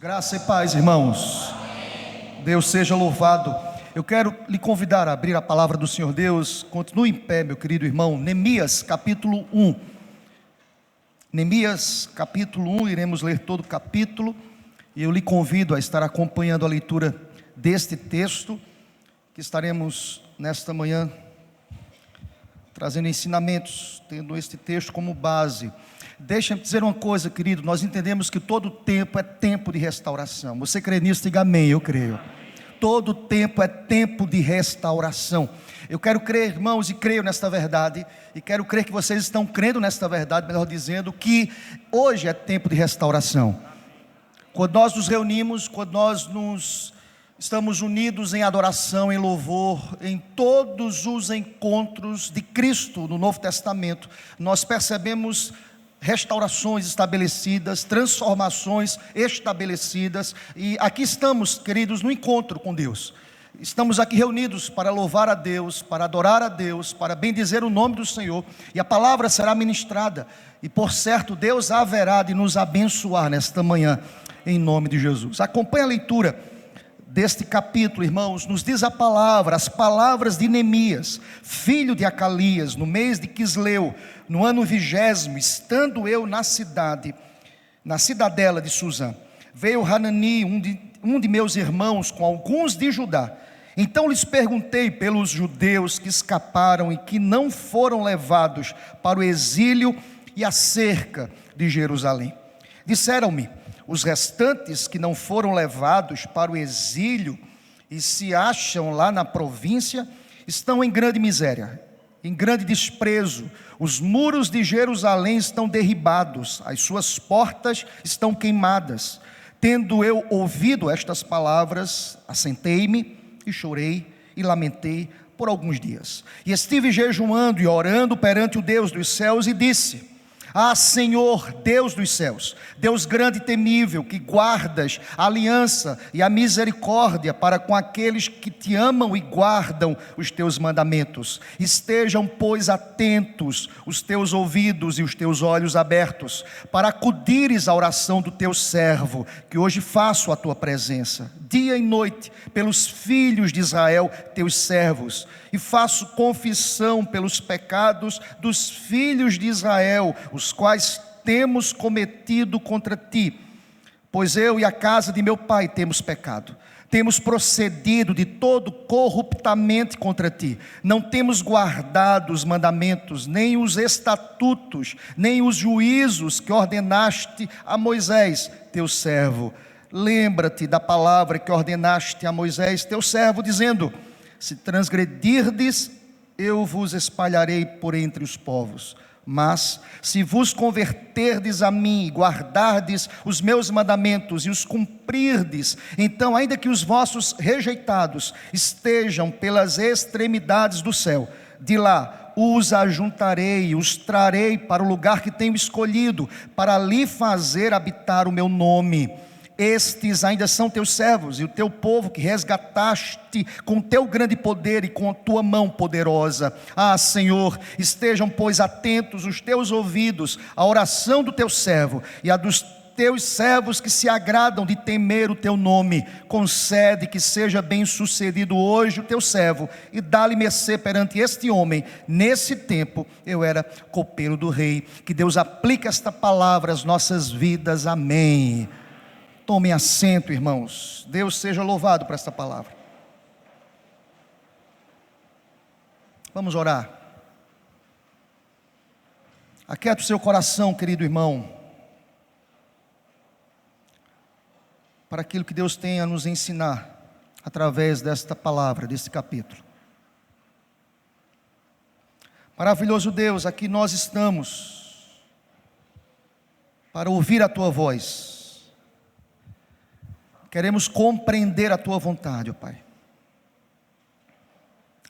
Graça e paz, irmãos. Deus seja louvado. Eu quero lhe convidar a abrir a palavra do Senhor Deus. Continue em pé, meu querido irmão. Neemias capítulo 1. Neemias capítulo 1, iremos ler todo o capítulo. E eu lhe convido a estar acompanhando a leitura deste texto, que estaremos nesta manhã trazendo ensinamentos, tendo este texto como base. Deixa-me dizer uma coisa, querido, nós entendemos que todo tempo é tempo de restauração. Você crê nisso? Diga amém. Eu creio. Todo tempo é tempo de restauração. Eu quero crer, irmãos, e creio nesta verdade, e quero crer que vocês estão crendo nesta verdade, melhor dizendo, que hoje é tempo de restauração. Quando nós nos reunimos, quando nós estamos unidos em adoração, em louvor, em todos os encontros de Cristo no Novo Testamento, nós percebemos restaurações estabelecidas, transformações estabelecidas, e aqui estamos, queridos, no encontro com Deus. Estamos aqui reunidos para louvar a Deus, para adorar a Deus, para bendizer o nome do Senhor, e a palavra será ministrada, e por certo Deus haverá de nos abençoar nesta manhã, em nome de Jesus. Acompanhe a leitura deste capítulo, irmãos. Nos diz a palavra, as palavras de Neemias, filho de Acalias, no mês de Quisleu, no ano 20º, estando eu na cidadela de Suzã, veio Hanani, um de meus irmãos, com alguns de Judá. Então lhes perguntei pelos judeus que escaparam e que não foram levados para o exílio e acerca de Jerusalém. Disseram-me: os restantes que não foram levados para o exílio e se acham lá na província, estão em grande miséria, em grande desprezo. Os muros de Jerusalém estão derribados, as suas portas estão queimadas. Tendo eu ouvido estas palavras, assentei-me e chorei e lamentei por alguns dias. E estive jejuando e orando perante o Deus dos céus e disse: ah, Senhor, Deus dos céus, Deus grande e temível, que guardas a aliança e a misericórdia para com aqueles que te amam e guardam os teus mandamentos. Estejam, pois, atentos os teus ouvidos e os teus olhos abertos, para acudires à oração do teu servo, que hoje faço à tua presença, dia e noite, pelos filhos de Israel, teus servos, e faço confissão pelos pecados dos filhos de Israel, os quais temos cometido contra ti, pois eu e a casa de meu pai temos pecado, temos procedido de todo corruptamente contra ti, não temos guardado os mandamentos, nem os estatutos, nem os juízos que ordenaste a Moisés, teu servo. Lembra-te da palavra que ordenaste a Moisés, teu servo, dizendo: se transgredirdes, eu vos espalharei por entre os povos. Mas se vos converterdes a mim e guardardes os meus mandamentos e os cumprirdes, então ainda que os vossos rejeitados estejam pelas extremidades do céu, de lá os ajuntarei, os trarei para o lugar que tenho escolhido, para ali fazer habitar o meu nome. Estes ainda são teus servos e o teu povo que resgataste com teu grande poder e com a tua mão poderosa. Ah, Senhor, estejam, pois, atentos os teus ouvidos à oração do teu servo e a dos teus servos que se agradam de temer o teu nome. Concede que seja bem sucedido hoje o teu servo e dá-lhe mercê perante este homem. Nesse tempo eu era copeiro do rei. Que Deus aplique esta palavra às nossas vidas. Amém. Tomem assento, irmãos. Deus seja louvado por esta palavra. Vamos orar. Aquieta o seu coração, querido irmão, para aquilo que Deus tem a nos ensinar através desta palavra, deste capítulo. Maravilhoso Deus, aqui nós estamos para ouvir a tua voz. Queremos compreender a tua vontade, ó Pai.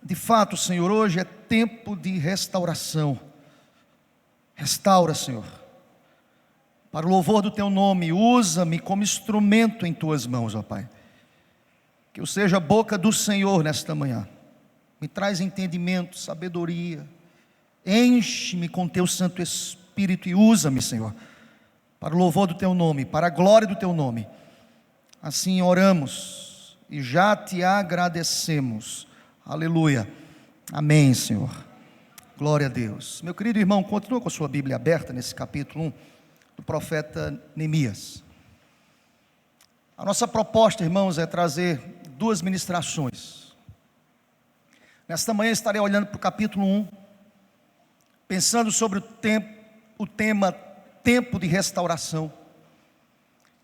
De fato, Senhor, hoje é tempo de restauração. Restaura, Senhor, para o louvor do teu nome. Usa-me como instrumento em tuas mãos, ó Pai. Que eu seja a boca do Senhor nesta manhã. Me traz entendimento, sabedoria. Enche-me com teu Santo Espírito e usa-me, Senhor, para o louvor do teu nome, para a glória do teu nome. Assim oramos e já te agradecemos. Aleluia. Amém, Senhor. Glória a Deus. Meu querido irmão, continua com a sua Bíblia aberta nesse capítulo 1 do profeta Neemias. A nossa proposta, irmãos, é trazer duas ministrações. Nesta manhã estarei olhando para o capítulo 1, pensando sobre o tema tempo de restauração.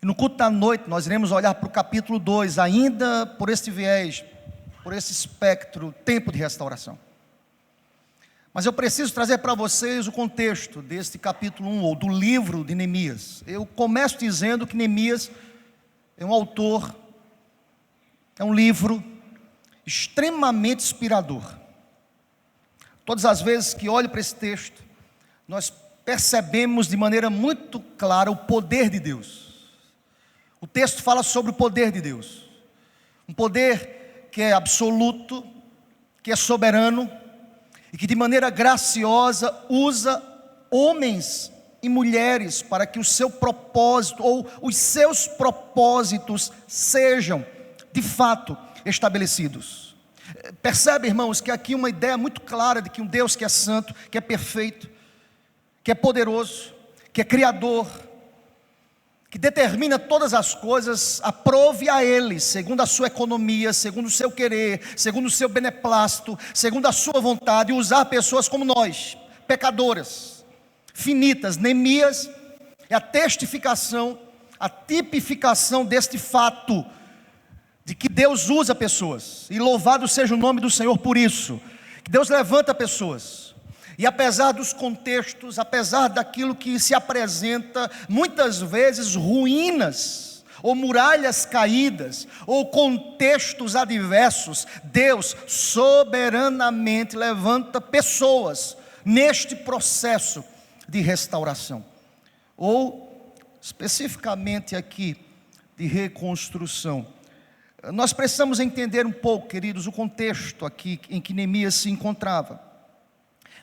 E no culto da noite nós iremos olhar para o capítulo 2, ainda por este viés, por esse espectro, tempo de restauração. Mas eu preciso trazer para vocês o contexto deste capítulo 1, ou do livro de Neemias. Eu começo dizendo que Neemias é um autor, é um livro extremamente inspirador. Todas as vezes que olho para esse texto, nós percebemos de maneira muito clara o poder de Deus. O texto fala sobre o poder de Deus, um poder que é absoluto, que é soberano, e que de maneira graciosa usa homens e mulheres para que o seu propósito, ou os seus propósitos, sejam de fato estabelecidos. Percebe, irmãos, que aqui uma ideia muito clara de que um Deus que é santo, que é perfeito, que é poderoso, que é criador, que determina todas as coisas, aprove a Ele, segundo a sua economia, segundo o seu querer, segundo o seu beneplácito, segundo a sua vontade, usar pessoas como nós, pecadoras, finitas. Neemias é a testificação, a tipificação deste fato, de que Deus usa pessoas, e louvado seja o nome do Senhor por isso, que Deus levanta pessoas. E apesar dos contextos, apesar daquilo que se apresenta, muitas vezes ruínas, ou muralhas caídas, ou contextos adversos, Deus soberanamente levanta pessoas neste processo de restauração, ou especificamente aqui, de reconstrução. Nós precisamos entender um pouco, queridos, o contexto aqui em que Neemias se encontrava.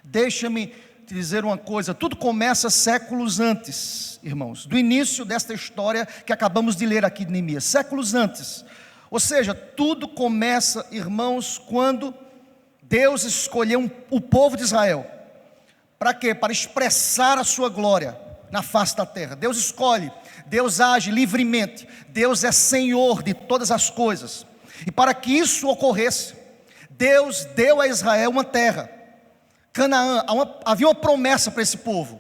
Deixa-me te dizer uma coisa, tudo começa séculos antes, irmãos, do início desta história que acabamos de ler aqui de Neemias, séculos antes. Ou seja, tudo começa, irmãos, quando Deus escolheu o povo de Israel. Para quê? Para expressar a sua glória na face da terra. Deus escolhe, Deus age livremente, Deus é Senhor de todas as coisas. E para que isso ocorresse, Deus deu a Israel uma terra, Canaã. Havia uma promessa para esse povo,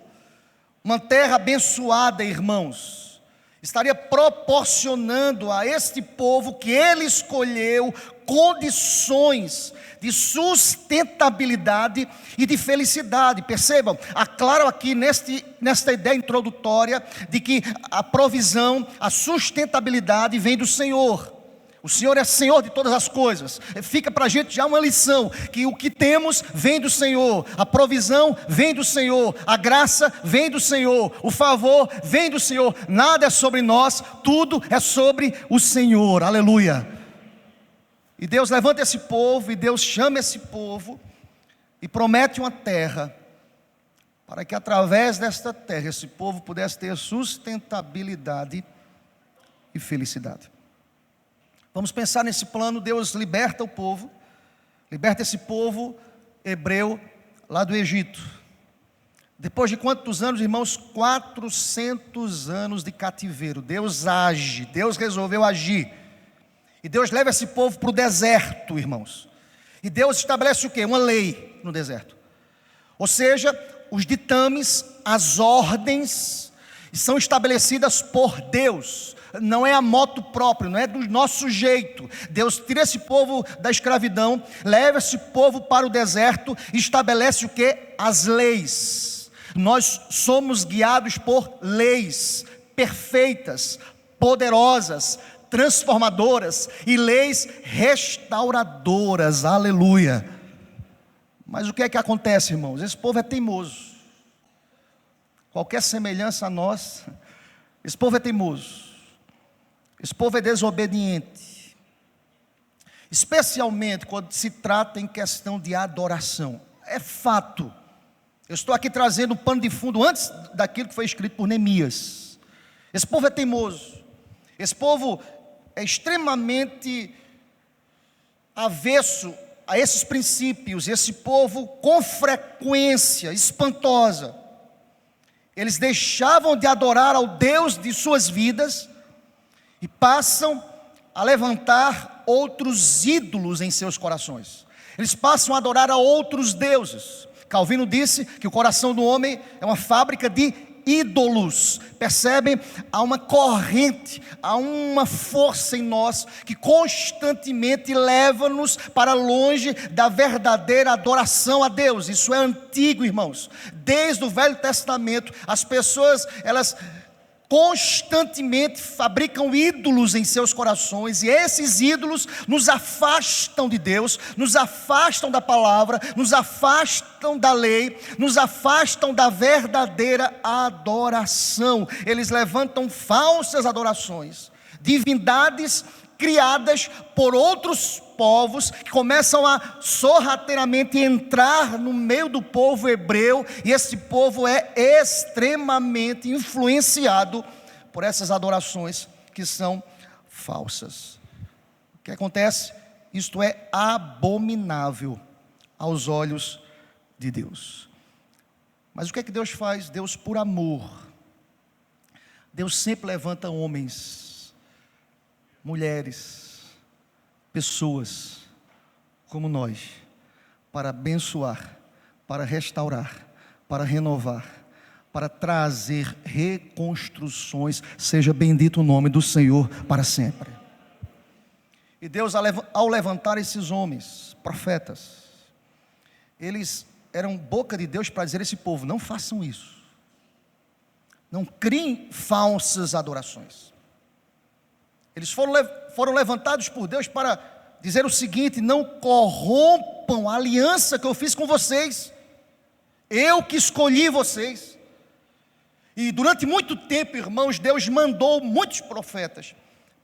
uma terra abençoada, irmãos, estaria proporcionando a este povo que ele escolheu condições de sustentabilidade e de felicidade. Percebam, aclaro aqui nesta ideia introdutória de que a provisão, a sustentabilidade vem do Senhor. O Senhor é Senhor de todas as coisas. Fica para a gente já uma lição, que o que temos vem do Senhor, a provisão vem do Senhor, a graça vem do Senhor, o favor vem do Senhor. Nada é sobre nós, tudo é sobre o Senhor. Aleluia. E Deus levanta esse povo, e Deus chama esse povo e promete uma terra, para que através desta terra esse povo pudesse ter sustentabilidade e felicidade. Vamos pensar nesse plano. Deus liberta o povo, liberta esse povo hebreu lá do Egito. Depois de quantos anos, irmãos? 400 anos de cativeiro. Deus age, Deus resolveu agir. E Deus leva esse povo para o deserto, irmãos. E Deus estabelece o quê? Uma lei no deserto. Ou seja, os ditames, as ordens são estabelecidas por Deus. Não é a moto próprio, não é do nosso jeito. Deus tira esse povo da escravidão, leva esse povo para o deserto e estabelece o quê? As leis. Nós somos guiados por leis perfeitas, poderosas, transformadoras e leis restauradoras. Aleluia. Mas o que é que acontece, irmãos? Esse povo é teimoso. Qualquer semelhança a nós, esse povo é teimoso. Esse povo é desobediente, especialmente quando se trata em questão de adoração. É fato. Eu estou aqui trazendo um pano de fundo antes daquilo que foi escrito por Neemias. Esse povo é teimoso. Esse povo é extremamente avesso a esses princípios. Esse povo, com frequência espantosa, eles deixavam de adorar ao Deus de suas vidas e passam a levantar outros ídolos em seus corações. Eles passam a adorar a outros deuses. Calvino disse que o coração do homem é uma fábrica de ídolos. Percebem? Há uma corrente, há uma força em nós que constantemente leva-nos para longe da verdadeira adoração a Deus. Isso é antigo, irmãos. Desde o Velho Testamento, as pessoas, elas constantemente fabricam ídolos em seus corações, e esses ídolos nos afastam de Deus, nos afastam da palavra, nos afastam da lei, nos afastam da verdadeira adoração. Eles levantam falsas adorações, divindades criadas por outros povos, que começam a sorrateiramente entrar no meio do povo hebreu, e esse povo é extremamente influenciado por essas adorações que são falsas. O que acontece? Isto é abominável aos olhos de Deus. Mas o que é que Deus faz? Deus, por amor, Deus sempre levanta homens, mulheres, pessoas como nós, para abençoar, para restaurar, para renovar, para trazer reconstruções. Seja bendito o nome do Senhor para sempre. E Deus, ao levantar esses homens, profetas, eles eram boca de Deus para dizer a esse povo: não façam isso, não criem falsas adorações. Eles foram levantados por Deus para dizer o seguinte: não corrompam a aliança que eu fiz com vocês, eu que escolhi vocês. E durante muito tempo, irmãos, Deus mandou muitos profetas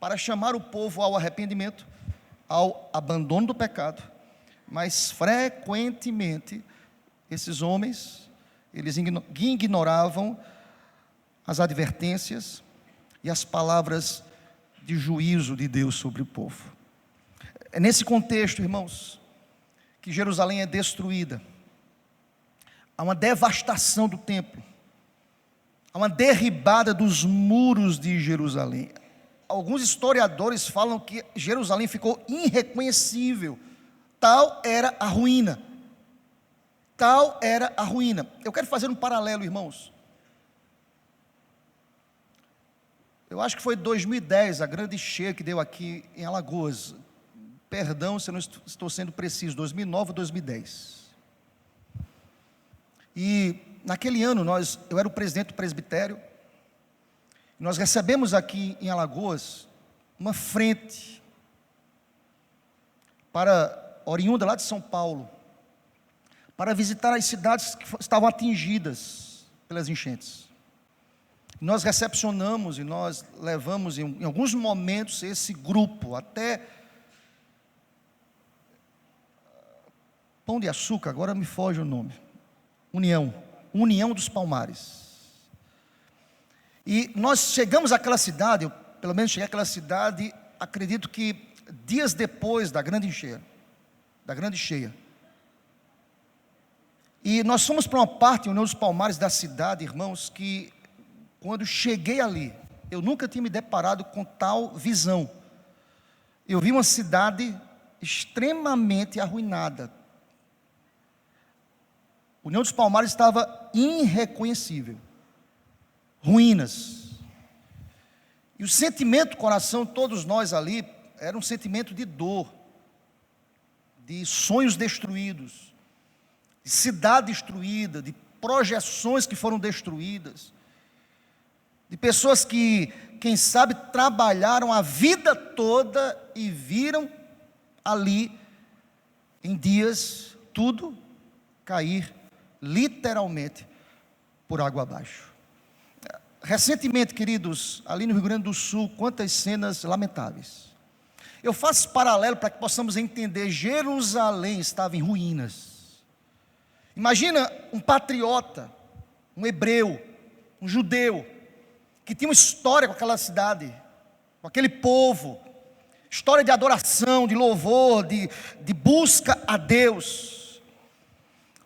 para chamar o povo ao arrependimento, ao abandono do pecado, mas frequentemente esses homens, eles ignoravam as advertências e as palavras de juízo de Deus sobre o povo. É nesse contexto, irmãos, que Jerusalém é destruída. Há uma devastação do templo, há uma derribada dos muros de Jerusalém. Alguns historiadores falam que Jerusalém ficou irreconhecível. Tal era a ruína. Tal era a ruína. Eu quero fazer um paralelo, irmãos. Eu acho que foi 2010, a grande cheia que deu aqui em Alagoas. Perdão se eu não estou sendo preciso, 2009 ou 2010. E naquele ano, eu era o presidente do presbitério. Nós recebemos aqui em Alagoas uma frente oriunda lá de São Paulo, para visitar as cidades que estavam atingidas pelas enchentes. Nós recepcionamos e nós levamos em alguns momentos esse grupo até Pão de Açúcar, agora me foge o nome, União dos Palmares. E nós chegamos àquela cidade, eu pelo menos cheguei àquela cidade, acredito que dias depois da grande cheia. E nós fomos para uma parte, União dos Palmares da cidade, irmãos, que quando cheguei ali, eu nunca tinha me deparado com tal visão. Eu vi uma cidade extremamente arruinada. União dos Palmares estava irreconhecível. Ruínas. E o sentimento do coração, todos nós ali, era um sentimento de dor, de sonhos destruídos, de cidade destruída, de projeções que foram destruídas, de pessoas que, quem sabe, trabalharam a vida toda e viram ali, em dias, tudo cair, literalmente, por água abaixo. Recentemente, queridos, ali no Rio Grande do Sul, quantas cenas lamentáveis. Eu faço paralelo para que possamos entender, Jerusalém estava em ruínas. Imagina um patriota, um hebreu, um judeu, que tinha uma história com aquela cidade, com aquele povo, História de adoração, de louvor, de busca a Deus.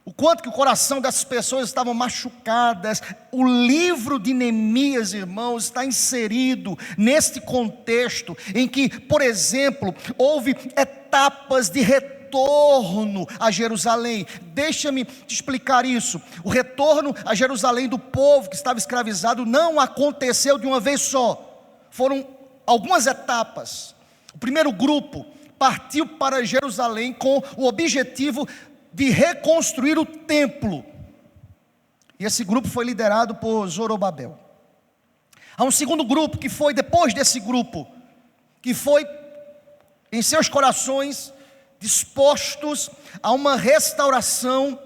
O quanto que o coração dessas pessoas estavam machucadas. O livro de Neemias, irmãos, está inserido neste contexto em que, por exemplo, houve etapas de retorno a Jerusalém. Deixa-me te explicar isso. O retorno a Jerusalém do povo que estava escravizado não aconteceu de uma vez só. Foram algumas etapas. O primeiro grupo partiu para Jerusalém com o objetivo de reconstruir o templo. E esse grupo foi liderado por Zorobabel. Há um segundo grupo que foi depois desse grupo, que foi em seus corações dispostos a uma restauração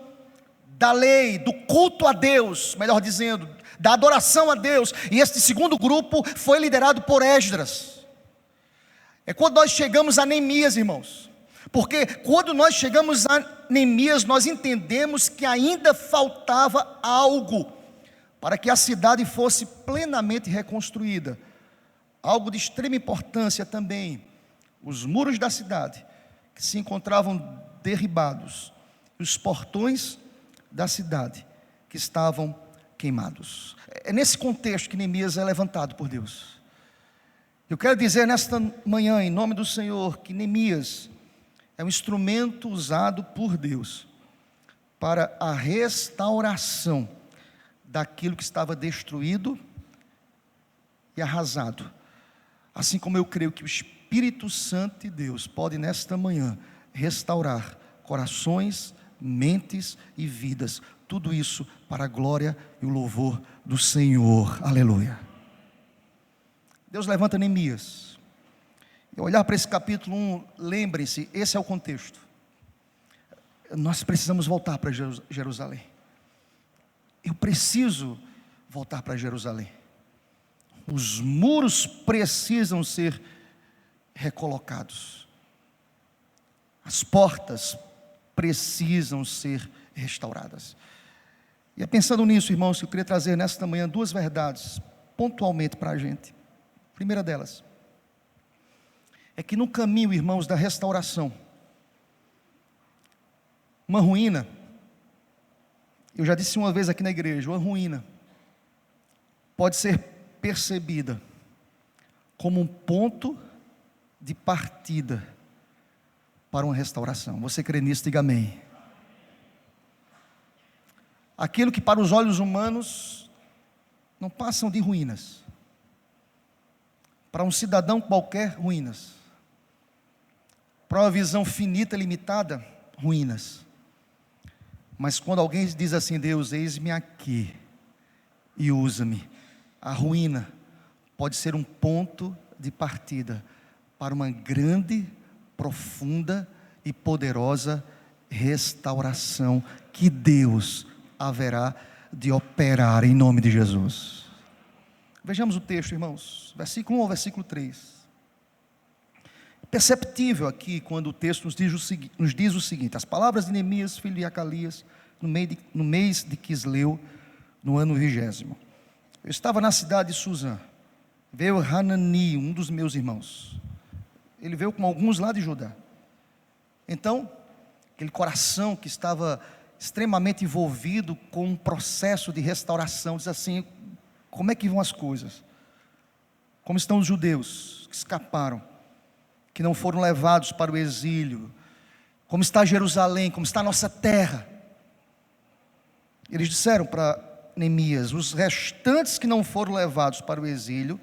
da lei, do culto a Deus, melhor dizendo, da adoração a Deus. E este segundo grupo foi liderado por Esdras. É quando nós chegamos a Neemias, irmãos, porque quando nós chegamos a Neemias, nós entendemos que ainda faltava algo para que a cidade fosse plenamente reconstruída. Algo de extrema importância também: os muros da cidade, que se encontravam derribados, e os portões da cidade, que estavam queimados. É nesse contexto que Neemias é levantado por Deus. Eu quero dizer nesta manhã, em nome do Senhor, que Neemias é um instrumento usado por Deus para a restauração daquilo que estava destruído e arrasado. Assim como eu creio que o Espírito Santo de Deus pode nesta manhã restaurar corações, mentes e vidas. Tudo isso para a glória e o louvor do Senhor. Aleluia. Deus levanta Neemias. E olhar para esse capítulo 1, lembrem-se, esse é o contexto. Nós precisamos voltar para Jerusalém. Eu preciso voltar para Jerusalém. Os muros precisam ser recolocados. As portas precisam ser restauradas. E é pensando nisso, irmãos, que eu queria trazer nesta manhã duas verdades, pontualmente para a gente. A primeira delas é que no caminho, irmãos, da restauração, uma ruína, eu já disse uma vez aqui na igreja, uma ruína pode ser percebida como um ponto de partida para uma restauração. Você crê nisso? Diga amém. Aquilo que para os olhos humanos não passam de ruínas, para um cidadão qualquer, ruínas. Para uma visão finita, limitada, ruínas. Mas quando alguém diz assim: Deus, eis-me aqui e usa-me, a ruína pode ser um ponto de partida para uma grande, profunda e poderosa restauração que Deus haverá de operar em nome de Jesus. Vejamos o texto, irmãos, versículo 1 ao versículo 3. Perceptível aqui quando o texto nos diz o seguinte: as palavras de Neemias, filho de Acalias, no mês de Quisleu, no ano 20º. Eu estava na cidade de Suzã. Veio Hanani, um dos meus irmãos. Ele veio com alguns lá de Judá. Então, aquele coração que estava extremamente envolvido com um processo de restauração, diz assim: como é que vão as coisas? Como estão os judeus que escaparam, que não foram levados para o exílio? Como está Jerusalém? Como está a nossa terra? Eles disseram para Neemias: os restantes que não foram levados para o exílio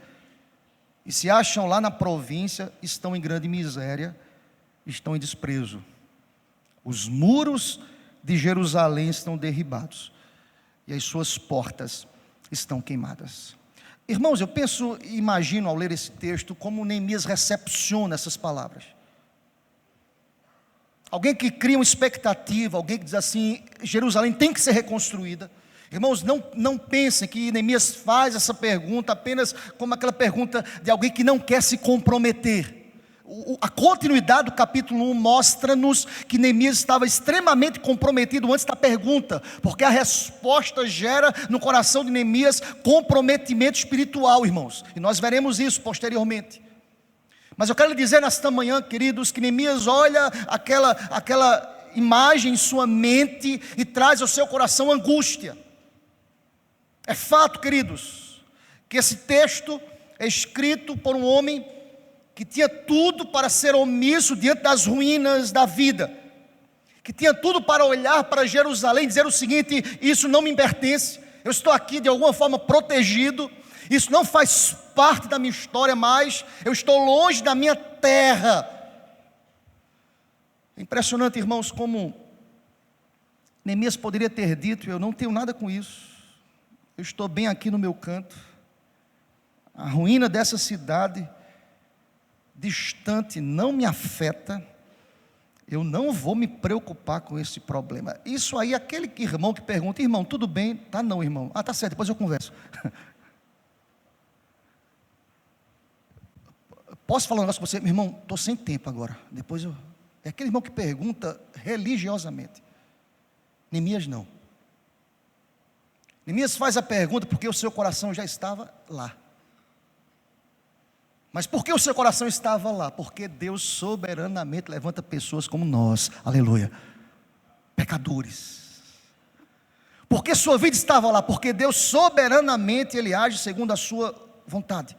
e se acham lá na província estão em grande miséria, estão em desprezo. Os muros de Jerusalém estão derribados e as suas portas estão queimadas. Irmãos, eu penso e imagino ao ler esse texto como Neemias recepciona essas palavras. Alguém que cria uma expectativa, alguém que diz assim: Jerusalém tem que ser reconstruída. Irmãos, não pensem que Neemias faz essa pergunta apenas como aquela pergunta de alguém que não quer se comprometer. A continuidade do capítulo 1 mostra-nos que Neemias estava extremamente comprometido antes da pergunta, porque a resposta gera no coração de Neemias comprometimento espiritual, irmãos, e nós veremos isso posteriormente. Mas eu quero lhe dizer nesta manhã, queridos, que Neemias olha aquela imagem em sua mente e traz ao seu coração angústia. É fato, queridos, que esse texto é escrito por um homem que tinha tudo para ser omisso diante das ruínas da vida, que tinha tudo para olhar para Jerusalém e dizer o seguinte: isso não me pertence, eu estou aqui de alguma forma protegido, isso não faz parte da minha história mais, eu estou longe da minha terra. É impressionante, irmãos, como Neemias poderia ter dito: eu não tenho nada com isso, eu estou bem aqui no meu canto, a ruína dessa cidade distante não me afeta, eu não vou me preocupar com esse problema. Isso aí, aquele irmão que pergunta: irmão, tudo bem? Tá não, irmão. Ah, tá certo, depois eu converso. Posso falar um negócio com você? Meu irmão, estou sem tempo agora, depois eu... É aquele irmão que pergunta religiosamente. Neemias não. Neemias faz a pergunta porque o seu coração já estava lá. Mas por que o seu coração estava lá? Porque Deus soberanamente levanta pessoas como nós, aleluia, pecadores. Por que sua vida estava lá? Porque Deus soberanamente Ele age segundo a sua vontade.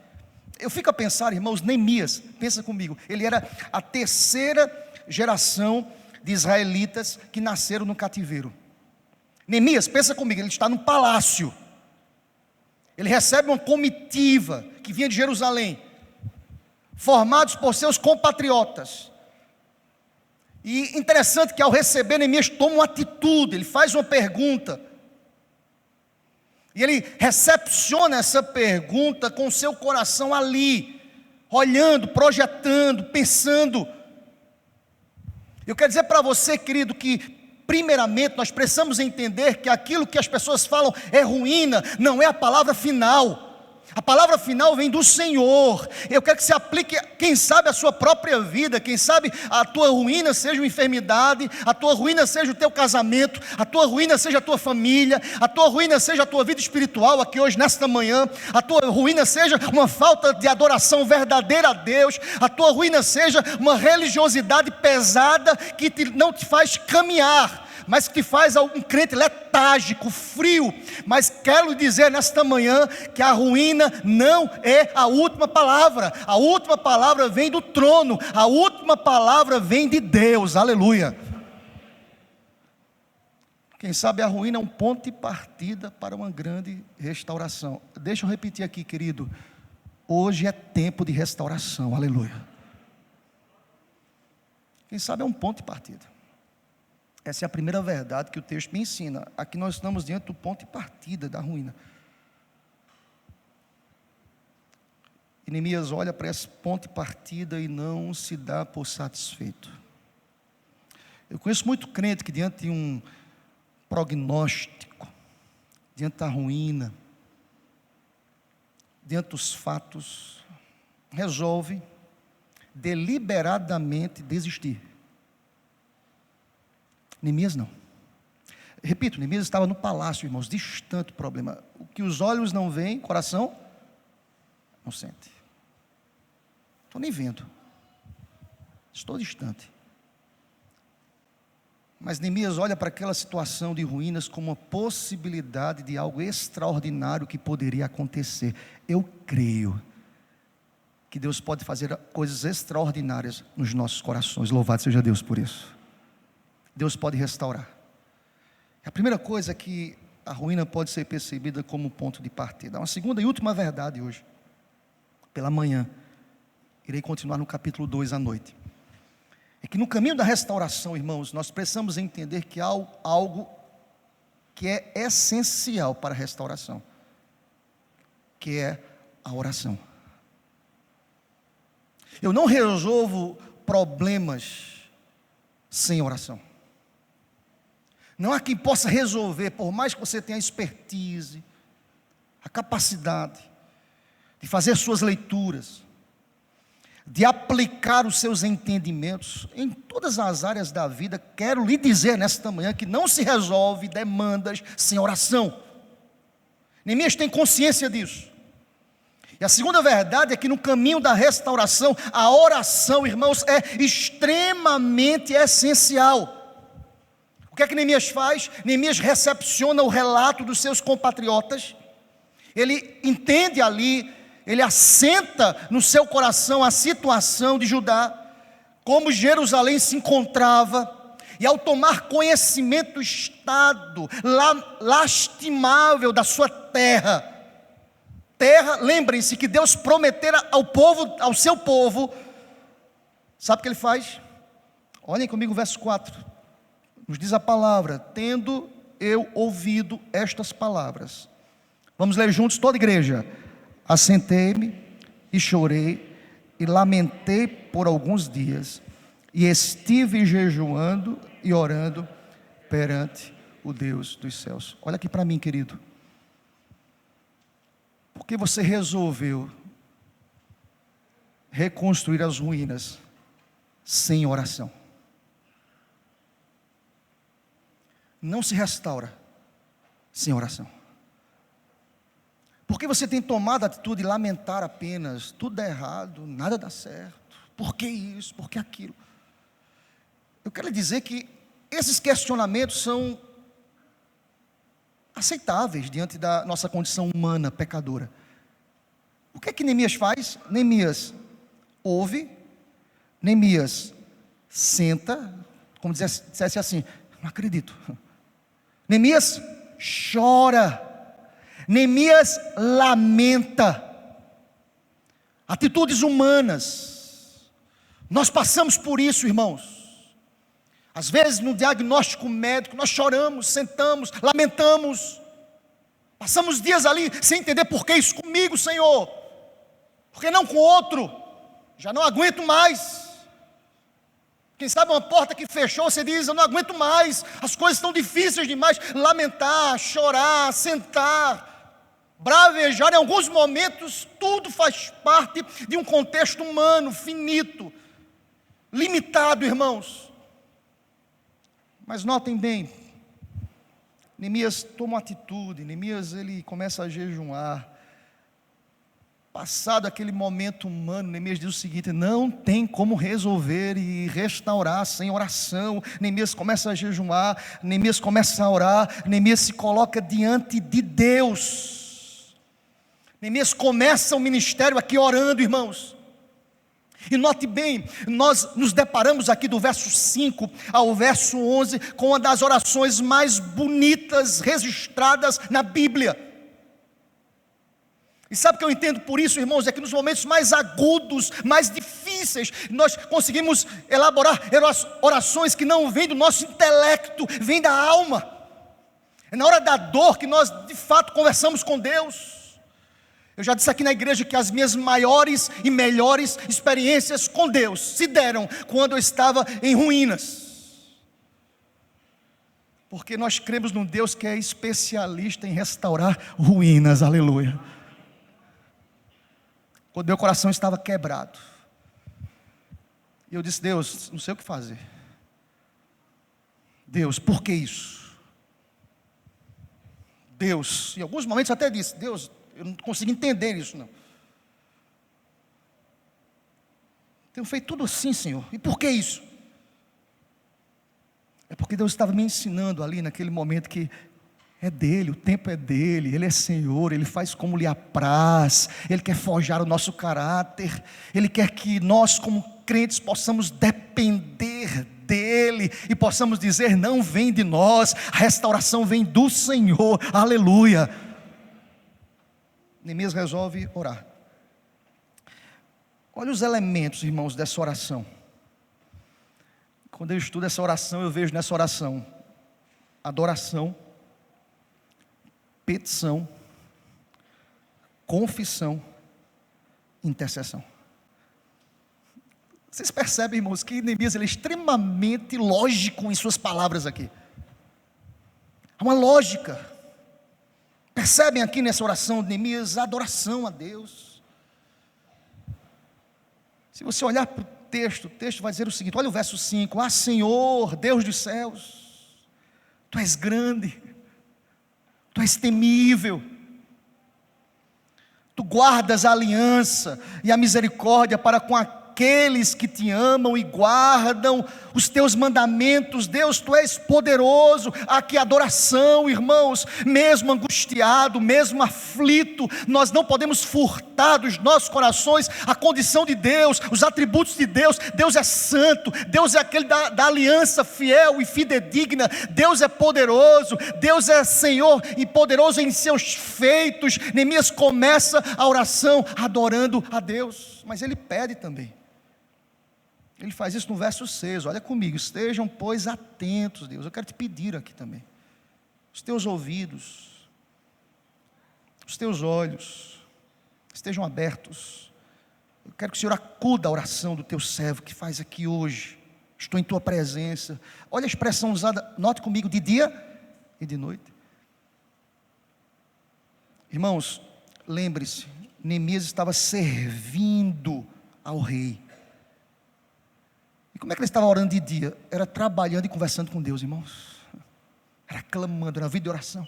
Eu fico a pensar, irmãos, Neemias, pensa comigo, ele era a terceira geração de israelitas que nasceram no cativeiro. Neemias, pensa comigo, ele está no palácio, ele recebe uma comitiva que vinha de Jerusalém, formados por seus compatriotas. E interessante que ao receber, Neemias toma uma atitude, ele faz uma pergunta, e ele recepciona essa pergunta com o seu coração ali, olhando, projetando, pensando. Eu quero dizer para você, querido, que primeiramente nós precisamos entender que aquilo que as pessoas falam é ruína, não é a palavra final. A palavra final vem do Senhor. Eu quero que você aplique, quem sabe, a sua própria vida. Quem sabe a tua ruína seja uma enfermidade, a tua ruína seja o teu casamento, a tua ruína seja a tua família, a tua ruína seja a tua vida espiritual aqui hoje, nesta manhã, a tua ruína seja uma falta de adoração verdadeira a Deus, a tua ruína seja uma religiosidade pesada que não te faz caminhar, mas que faz um crente letárgico, frio. Mas quero dizer nesta manhã que a ruína não é a última palavra. A última palavra vem do trono, a última palavra vem de Deus, aleluia. Quem sabe a ruína é um ponto de partida para uma grande restauração. Deixa eu repetir aqui, querido, hoje é tempo de restauração, aleluia. Quem sabe é um ponto de partida. Essa é a primeira verdade que o texto me ensina. Aqui nós estamos diante do ponto de partida da ruína. E Neemias olha para esse ponto de partida e não se dá por satisfeito. Eu conheço muito crente que diante de um prognóstico, diante da ruína, diante dos fatos, resolve deliberadamente desistir. Neemias não. Repito, Neemias estava no palácio, irmãos, distante do problema. O que os olhos não veem, o coração não sente. Estou nem vendo. Estou distante. Mas Neemias olha para aquela situação de ruínas como uma possibilidade de algo extraordinário que poderia acontecer. Eu creio que Deus pode fazer coisas extraordinárias nos nossos corações. Louvado seja Deus por isso. Deus pode restaurar. A primeira coisa é que a ruína pode ser percebida como ponto de partida. Uma segunda e última verdade hoje, pela manhã, irei continuar no capítulo 2 à noite. É que no caminho da restauração, irmãos, nós precisamos entender que há algo que é essencial para a restauração, que é a oração. Eu não resolvo problemas sem oração. Não há quem possa resolver, por mais que você tenha a expertise, a capacidade de fazer suas leituras, de aplicar os seus entendimentos em todas as áreas da vida. Quero lhe dizer nesta manhã que não se resolve demandas sem oração. Neemias tem consciência disso. E a segunda verdade é que no caminho da restauração, a oração, irmãos, é extremamente essencial. O que é que Neemias faz? Neemias recepciona o relato dos seus compatriotas. Ele entende ali, ele assenta no seu coração a situação de Judá, como Jerusalém se encontrava. E ao tomar conhecimento do estado lastimável da sua terra, lembrem-se que Deus prometera ao seu povo, sabe o que ele faz? Olhem comigo o verso 4, nos diz a palavra: tendo eu ouvido estas palavras. Vamos ler juntos, toda a igreja. Assentei-me e chorei e lamentei por alguns dias, e estive jejuando e orando perante o Deus dos céus. Olha aqui para mim, querido. Por que você resolveu reconstruir as ruínas sem oração? Não se restaura sem oração. Por que você tem tomado a atitude de lamentar apenas? Tudo dá errado, nada dá certo. Por que isso? Por que aquilo? Eu quero lhe dizer que esses questionamentos são aceitáveis diante da nossa condição humana, pecadora. O que é que Neemias faz? Neemias ouve, Neemias senta, como dissesse assim, não acredito. Neemias chora, Neemias lamenta. Atitudes humanas. Nós passamos por isso, irmãos. Às vezes no diagnóstico médico nós choramos, sentamos, lamentamos. Passamos dias ali sem entender por que isso comigo, Senhor. Por que não com outro? Já não aguento mais. Quem sabe uma porta que fechou, você diz, eu não aguento mais. As coisas estão difíceis demais. Lamentar, chorar, sentar, bravejar, em alguns momentos, tudo faz parte de um contexto humano, finito, limitado, irmãos. Mas notem bem, Neemias toma uma atitude, Neemias ele começa a jejuar. Passado aquele momento humano, Neemias diz o seguinte: não tem como resolver e restaurar sem oração. Neemias começa a jejuar, Neemias começa a orar, Neemias se coloca diante de Deus. Neemias começa o ministério aqui orando, irmãos. E note bem, nós nos deparamos aqui do verso 5 ao verso 11 com uma das orações mais bonitas registradas na Bíblia. E sabe o que eu entendo por isso, irmãos? É que nos momentos mais agudos, mais difíceis, nós conseguimos elaborar orações que não vêm do nosso intelecto, vêm da alma. É na hora da dor que nós de fato conversamos com Deus. Eu já disse aqui na igreja que as minhas maiores e melhores experiências com Deus se deram quando eu estava em ruínas. Porque nós cremos num Deus que é especialista em restaurar ruínas, aleluia. Quando meu coração estava quebrado, e eu disse: Deus, não sei o que fazer. Deus, por que isso? Deus, em alguns momentos até disse: Deus, eu não consigo entender isso não. Tenho feito tudo assim, Senhor, e por que isso? É porque Deus estava me ensinando ali naquele momento que é dele, o tempo é dele, ele é Senhor, ele faz como lhe apraz, ele quer forjar o nosso caráter, ele quer que nós como crentes possamos depender dele e possamos dizer: não vem de nós, a restauração vem do Senhor, aleluia. Neemias resolve orar. Olha os elementos, irmãos, dessa oração. Quando eu estudo essa oração, eu vejo nessa oração adoração, petição, confissão, intercessão. Vocês percebem, irmãos, que Neemias ele é extremamente lógico em suas palavras aqui. Há uma lógica. Percebem aqui nessa oração de Neemias a adoração a Deus. Se você olhar para o texto vai dizer o seguinte: olha o verso 5: ah, Senhor, Deus dos céus, Tu és grande, Tu és temível, Tu guardas a aliança e a misericórdia para com aqueles que te amam e guardam os teus mandamentos. Deus, tu és poderoso. Aqui adoração, irmãos, mesmo angustiado, mesmo aflito, nós não podemos furtar dos nossos corações a condição de Deus, os atributos de Deus. Deus é santo, Deus é aquele da aliança fiel e fidedigna. Deus é poderoso, Deus é Senhor e poderoso em seus feitos. Neemias começa a oração adorando a Deus, mas ele pede também. Ele faz isso no verso 6, olha comigo: estejam, pois, atentos, Deus. Eu quero te pedir aqui também, os teus ouvidos, os teus olhos, estejam abertos. Eu quero que o Senhor acuda a oração do teu servo, que faz aqui hoje. Estou em tua presença. Olha a expressão usada, note comigo: de dia e de noite. Irmãos, lembre-se, Neemias estava servindo ao rei. Como é que ele estava orando de dia? Era trabalhando e conversando com Deus, irmãos. Era clamando, era vida de oração.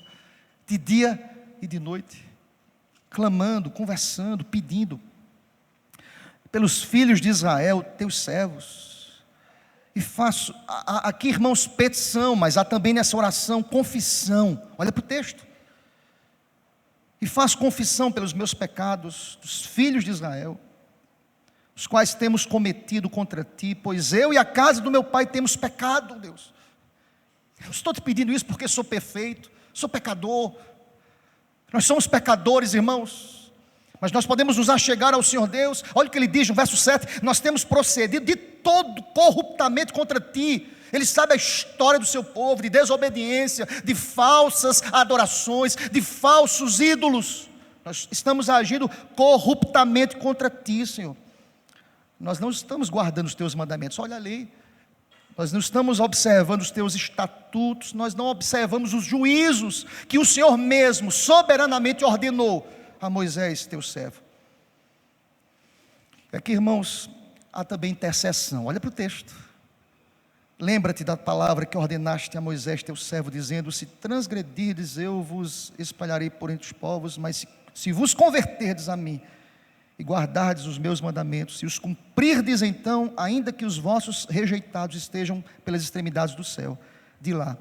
De dia e de noite. Clamando, conversando, pedindo. Pelos filhos de Israel, teus servos. E faço, aqui, irmãos, petição, mas há também nessa oração confissão. Olha para o texto. E faço confissão pelos meus pecados, dos filhos de Israel, os quais temos cometido contra ti, pois eu e a casa do meu pai temos pecado, Deus. Eu estou te pedindo isso porque sou perfeito, sou pecador. Nós somos pecadores, irmãos, mas nós podemos nos achegar ao Senhor Deus. Olha o que ele diz no verso 7: nós temos procedido de todo corruptamente contra ti. Ele sabe a história do seu povo, de desobediência, de falsas adorações, de falsos ídolos. Nós estamos agindo corruptamente contra ti, Senhor. Nós não estamos guardando os teus mandamentos, olha a lei. Nós não estamos observando os teus estatutos, nós não observamos os juízos que o Senhor mesmo soberanamente ordenou a Moisés, teu servo. Aqui, irmãos, há também intercessão. Olha para o texto. Lembra-te da palavra que ordenaste a Moisés, teu servo, dizendo: se transgredirdes, eu vos espalharei por entre os povos, mas se vos converterdes a mim e guardardes os meus mandamentos, e os cumprirdes, então, ainda que os vossos rejeitados estejam pelas extremidades do céu, de lá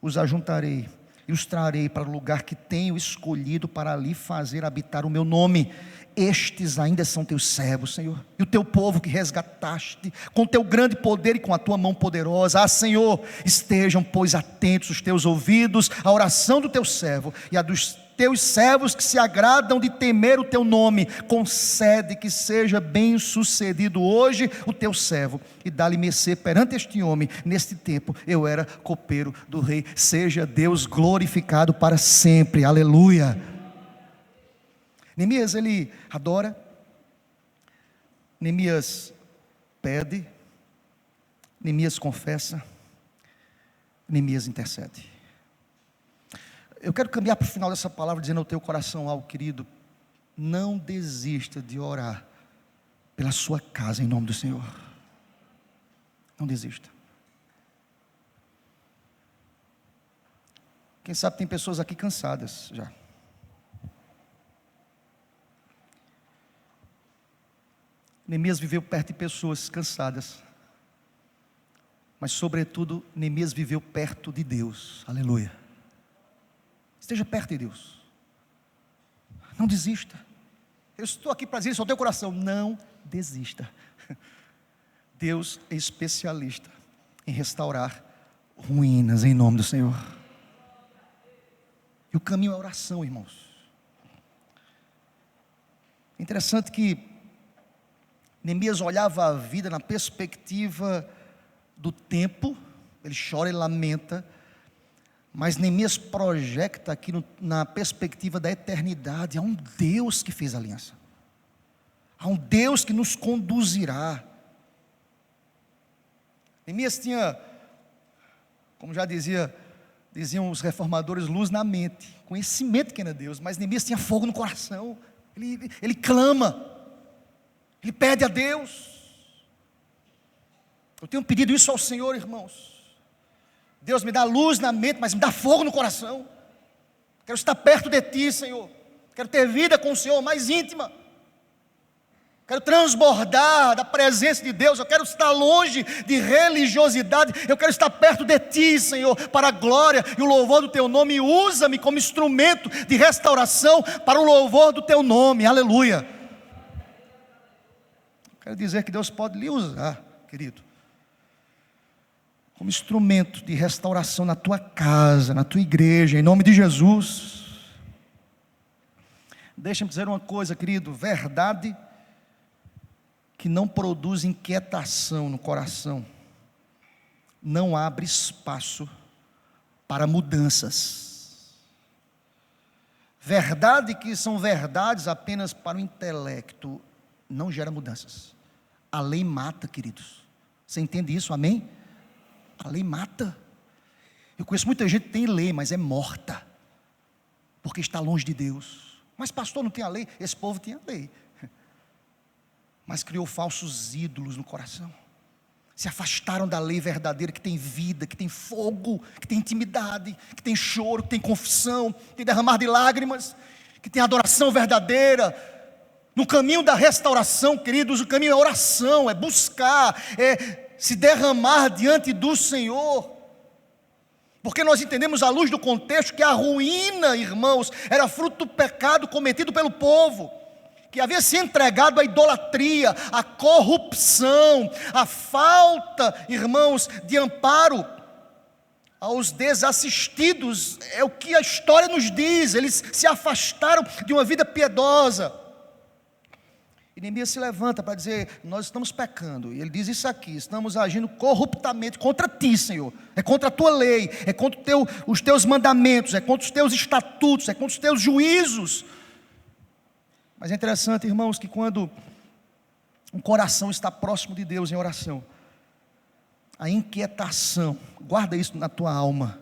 os ajuntarei e os trarei para o lugar que tenho escolhido para ali fazer habitar o meu nome. Estes ainda são teus servos, Senhor, e o teu povo que resgataste com teu grande poder e com a tua mão poderosa. Senhor, estejam, pois, atentos os teus ouvidos à oração do teu servo e a dos teus servos que se agradam de temer o teu nome. Concede que seja bem sucedido hoje o teu servo, e dá-lhe mercê perante este homem. Neste tempo eu era copeiro do rei. Seja Deus glorificado para sempre, aleluia. Neemias, ele adora, Neemias pede, Neemias confessa, Neemias intercede. Eu quero caminhar para o final dessa palavra dizendo ao teu coração algo, querido: não desista de orar pela sua casa em nome do Senhor. Não desista. Quem sabe tem pessoas aqui cansadas já. Neemias viveu perto de pessoas cansadas, mas sobretudo Neemias viveu perto de Deus, aleluia. Esteja perto de Deus, não desista. Eu estou aqui para dizer isso ao teu coração: não desista. Deus é especialista em restaurar ruínas em nome do Senhor. E o caminho é a oração, irmãos. Interessante que Neemias olhava a vida na perspectiva do tempo, ele chora e lamenta, mas Neemias projeta aqui na perspectiva da eternidade. Há um Deus que fez a aliança, há um Deus que nos conduzirá. Neemias tinha, como já diziam os reformadores, luz na mente, conhecimento quem era Deus, mas Neemias tinha fogo no coração. Ele clama, ele pede a Deus. Eu tenho pedido isso ao Senhor, irmãos. Deus, me dá luz na mente, mas me dá fogo no coração. Quero estar perto de ti, Senhor. Quero ter vida com o Senhor mais íntima. Quero transbordar da presença de Deus. Eu quero estar longe de religiosidade. Eu quero estar perto de Ti, Senhor, para a glória e o louvor do Teu nome. Usa-me como instrumento de restauração para o louvor do Teu nome. Aleluia. Quero dizer que Deus pode lhe usar, querido, como instrumento de restauração na tua casa, na tua igreja, em nome de Jesus. Deixa-me dizer uma coisa, querido: verdade que não produz inquietação no coração não abre espaço para mudanças. Verdade que são verdades apenas para o intelecto não gera mudanças. A lei mata, queridos. Você entende isso? Amém? A lei mata. Eu conheço muita gente que tem lei, mas é morta, porque está longe de Deus. Mas pastor, não tem a lei? Esse povo tinha a lei, mas criou falsos ídolos no coração. Se afastaram da lei verdadeira, que tem vida, que tem fogo, que tem intimidade, que tem choro, que tem confissão, que tem derramar de lágrimas, que tem adoração verdadeira. No caminho da restauração, queridos, o caminho é oração, é buscar, é se derramar diante do Senhor. Porque nós entendemos à luz do contexto que a ruína, irmãos, era fruto do pecado cometido pelo povo, que havia se entregado à idolatria, à corrupção, à falta, irmãos, de amparo aos desassistidos. É o que a história nos diz. Eles se afastaram de uma vida piedosa. E Neemias se levanta para dizer: nós estamos pecando. E ele diz isso aqui: estamos agindo corruptamente contra ti, Senhor. É contra a tua lei, é contra os teus mandamentos, é contra os teus estatutos, é contra os teus juízos. Mas é interessante, irmãos, que quando um coração está próximo de Deus em oração, a inquietação, guarda isso na tua alma,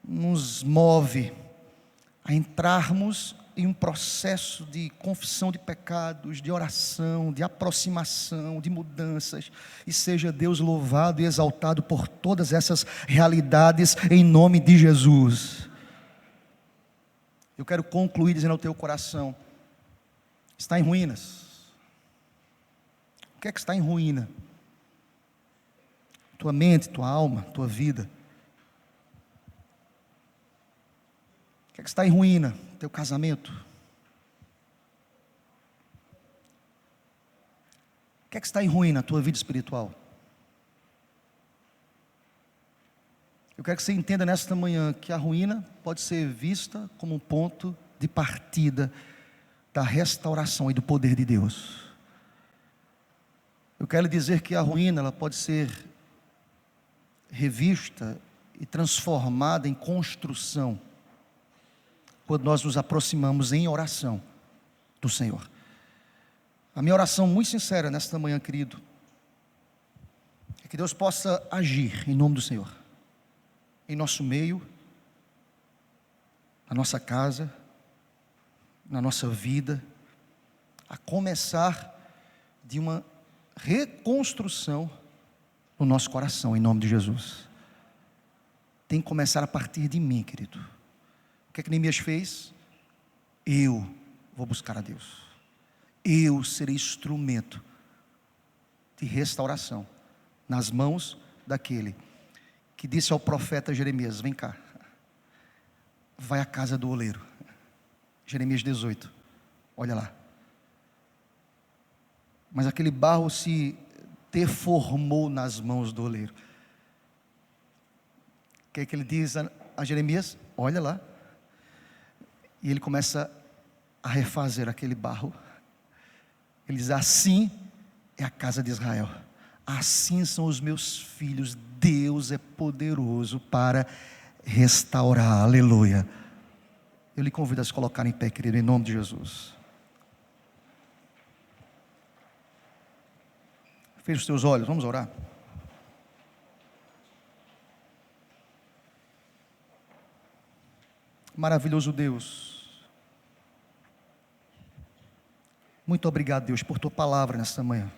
nos move a entrarmos em um processo de confissão de pecados, de oração, de aproximação, de mudanças. E seja Deus louvado e exaltado por todas essas realidades, em nome de Jesus. Eu quero concluir dizendo ao teu coração: está em ruínas. O que é que está em ruína? Tua mente, tua alma, tua vida. O que é que está em ruína? Teu casamento. O que é que está em ruína? Tua vida espiritual. Eu quero que você entenda nesta manhã que a ruína pode ser vista como um ponto de partida da restauração e do poder de Deus. Eu quero lhe dizer que a ruína, ela pode ser revista e transformada em construção quando nós nos aproximamos em oração do Senhor. A minha oração muito sincera nesta manhã, querido, é que Deus possa agir em nome do Senhor, em nosso meio, na nossa casa, na nossa vida, a começar de uma reconstrução no nosso coração, em nome de Jesus. Tem que começar a partir de mim, querido. O que é que Neemias fez? Eu vou buscar a Deus. Eu serei instrumento de restauração nas mãos daquele que disse ao profeta Jeremias: vem cá, vai à casa do oleiro. Jeremias 18, olha lá. Mas aquele barro se deformou nas mãos do oleiro. O que é que ele diz a Jeremias? Olha lá. E ele começa a refazer aquele barro. Ele diz: assim é a casa de Israel, assim são os meus filhos. Deus é poderoso para restaurar. Aleluia. Eu lhe convido a se colocar em pé, querido, em nome de Jesus. Feche os teus olhos, vamos orar. Maravilhoso Deus, muito obrigado, Deus, por tua palavra nesta manhã.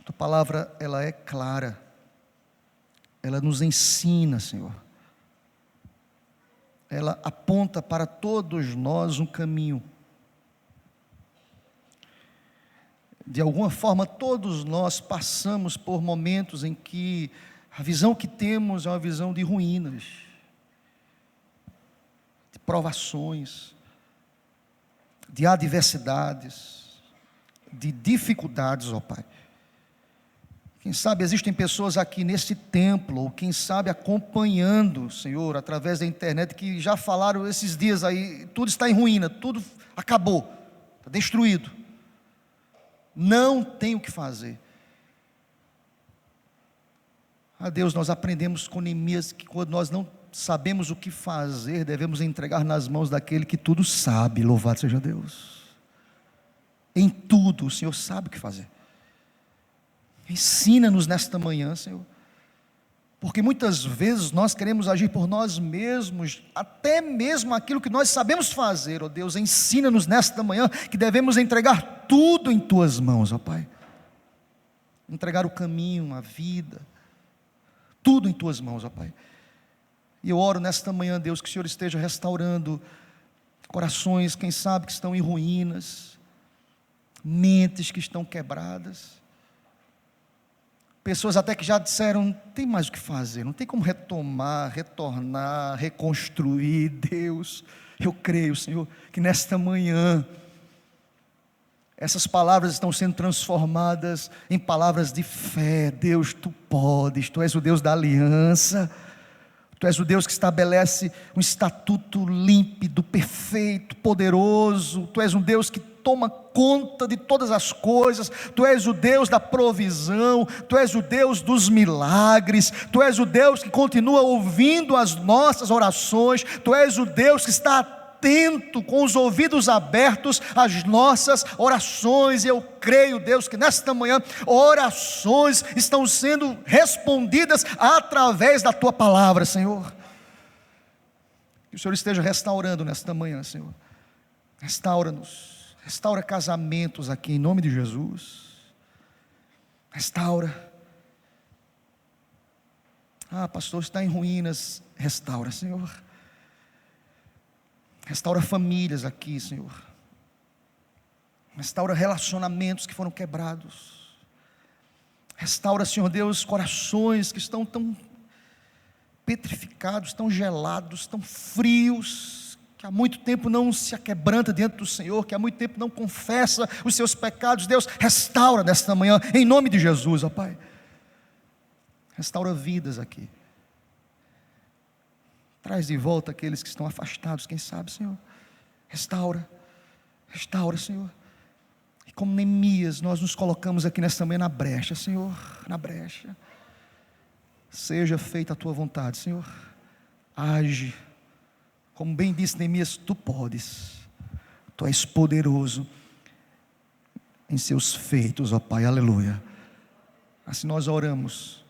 Tua palavra, ela é clara, ela nos ensina, Senhor, ela aponta para todos nós um caminho. De alguma forma, todos nós passamos por momentos em que a visão que temos é uma visão de ruínas, de provações, de adversidades, de dificuldades, ó Pai. Quem sabe existem pessoas aqui nesse templo, ou quem sabe acompanhando, Senhor, através da internet, que já falaram esses dias aí, tudo está em ruína, tudo acabou, está destruído. Não tem o que fazer. Deus, nós aprendemos com Neemias que quando nós não sabemos o que fazer, devemos entregar nas mãos daquele que tudo sabe. Louvado seja Deus. Em tudo o Senhor sabe o que fazer. Ensina-nos nesta manhã, Senhor, porque muitas vezes nós queremos agir por nós mesmos, até mesmo aquilo que nós sabemos fazer. Ó Deus, ensina-nos nesta manhã que devemos entregar tudo em Tuas mãos, ó Pai. Entregar o caminho, a vida, tudo em Tuas mãos, ó Pai. E eu oro nesta manhã, Deus, que o Senhor esteja restaurando corações, quem sabe que estão em ruínas, mentes que estão quebradas, pessoas até que já disseram, não tem mais o que fazer, não tem como retomar, retornar, reconstruir. Deus, eu creio, Senhor, que nesta manhã, essas palavras estão sendo transformadas em palavras de fé. Deus, Tu podes, Tu és o Deus da aliança, Tu és o Deus que estabelece um estatuto límpido, perfeito, poderoso. Tu és um Deus que toma conta de todas as coisas. Tu és o Deus da provisão, Tu és o Deus dos milagres, Tu és o Deus que continua ouvindo as nossas orações, Tu és o Deus que está atento, com os ouvidos abertos às nossas orações. E eu creio, Deus, que nesta manhã orações estão sendo respondidas através da Tua palavra, Senhor. Que o Senhor esteja restaurando nesta manhã, Senhor. Restaura-nos, restaura casamentos aqui em nome de Jesus. Restaura. Pastor, está em ruínas. Restaura, Senhor. Restaura famílias aqui, Senhor. Restaura relacionamentos que foram quebrados. Restaura, Senhor Deus, corações que estão tão petrificados, tão gelados, tão frios, que há muito tempo não se aquebranta diante do Senhor, que há muito tempo não confessa os seus pecados. Deus, restaura nesta manhã, em nome de Jesus, ó Pai. Restaura vidas aqui. Traz de volta aqueles que estão afastados, quem sabe, Senhor. Restaura, Senhor. E como Neemias, nós nos colocamos aqui nesta manhã na brecha, Senhor, na brecha. Seja feita a Tua vontade, Senhor. Age, como bem disse Neemias, Tu podes. Tu és poderoso em seus feitos, ó Pai, aleluia. Assim nós oramos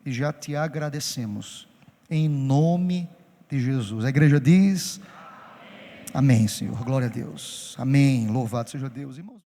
e já Te agradecemos. Em nome de Jesus. A igreja diz: amém, Senhor. Glória a Deus. Amém. Louvado seja Deus, irmãos.